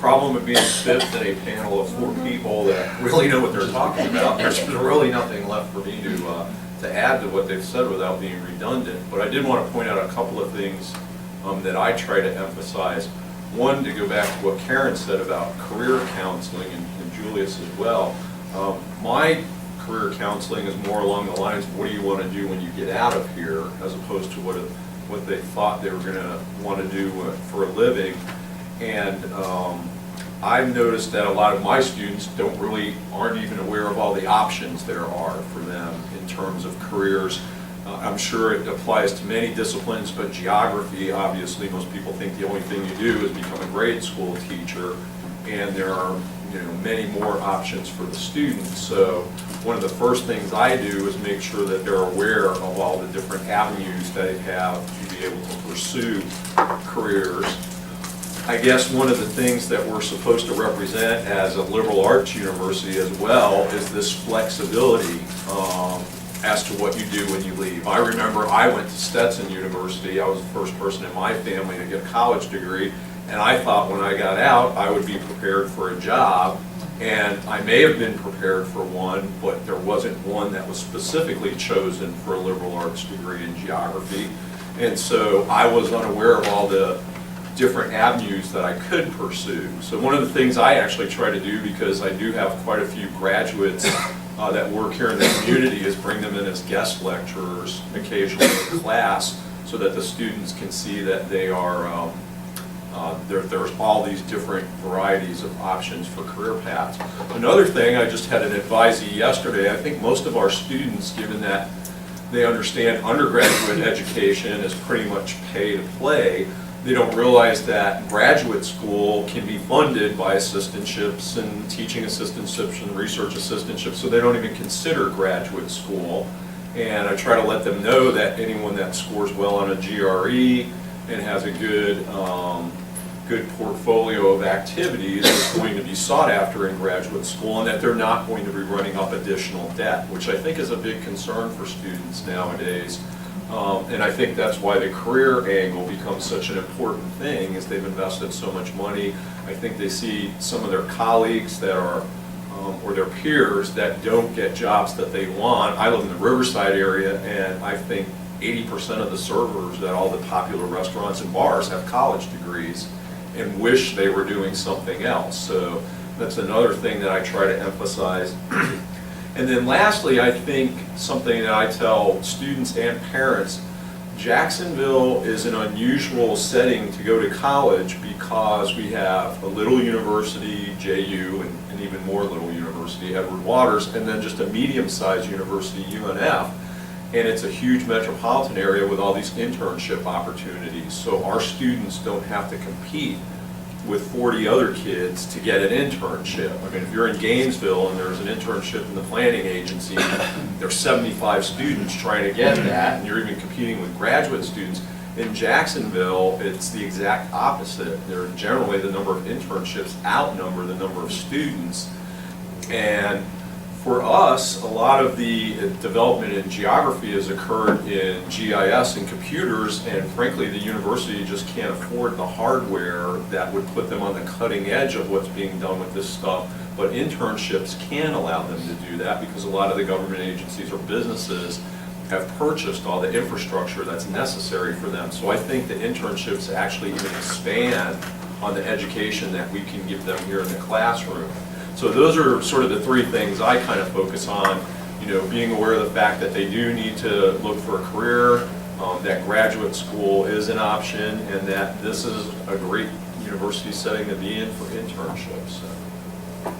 problem with being fifth in a panel of 4 people that really know what they're talking about. There's really nothing left for me to add to what they've said without being redundant. But I did want to point out a couple of things that I try to emphasize. One, to go back to what Karen said about career counseling, and Julius as well. My career counseling is more along the lines of what do you want to do when you get out of here, as opposed to what they thought they were going to want to do for a living. And I've noticed that a lot of my students aren't even aware of all the options there are for them in terms of careers. I'm sure it applies to many disciplines, but geography, obviously, most people think the only thing you do is become a grade school teacher, and there are many more options for the students. So one of the first things I do is make sure that they're aware of all the different avenues they have to be able to pursue careers. I guess one of the things that we're supposed to represent as a liberal arts university as well is this flexibility as to what you do when you leave. I remember I went to Stetson University. I was the first person in my family to get a college degree, and I thought when I got out I would be prepared for a job, and I may have been prepared for one, but there wasn't one that was specifically chosen for a liberal arts degree in geography. And so I was unaware of all the different avenues that I could pursue. So one of the things I actually try to do, because I do have quite a few graduates that work here in the community, is bring them in as guest lecturers occasionally in class, so that the students can see that they are there's all these different varieties of options for career paths. Another thing, I just had an advisee yesterday. I think most of our students, given that they understand undergraduate education is pretty much pay to play, they don't realize that graduate school can be funded by assistantships and teaching assistantships and research assistantships, so they don't even consider graduate school. And I try to let them know that anyone that scores well on a GRE and has a good portfolio of activities is going to be sought after in graduate school, and that they're not going to be running up additional debt, which I think is a big concern for students nowadays. And I think that's why the career angle becomes such an important thing, is they've invested so much money. I think they see some of their colleagues that are, or their peers that don't get jobs that they want. I live in the Riverside area, and I think 80% of the servers at all the popular restaurants and bars have college degrees and wish they were doing something else. So that's another thing that I try to emphasize. And then lastly, I think something that I tell students and parents, Jacksonville is an unusual setting to go to college because we have a little university, JU, and even more little university, Edward Waters, and then just a medium-sized university, UNF. And it's a huge metropolitan area with all these internship opportunities. So our students don't have to compete with 40 other kids to get an internship. I mean, if you're in Gainesville and there's an internship in the planning agency, there's 75 students trying to get that, and you're even competing with graduate students. In Jacksonville, it's the exact opposite. Generally, the number of internships outnumber the number of students. And for us, a lot of the development in geography has occurred in GIS and computers, and frankly, the university just can't afford the hardware that would put them on the cutting edge of what's being done with this stuff. But internships can allow them to do that because a lot of the government agencies or businesses have purchased all the infrastructure that's necessary for them. So I think the internships actually even expand on the education that we can give them here in the classroom. So those are sort of the 3 things I kind of focus on, being aware of the fact that they do need to look for a career, that graduate school is an option, and that this is a great university setting to be in for internships. So.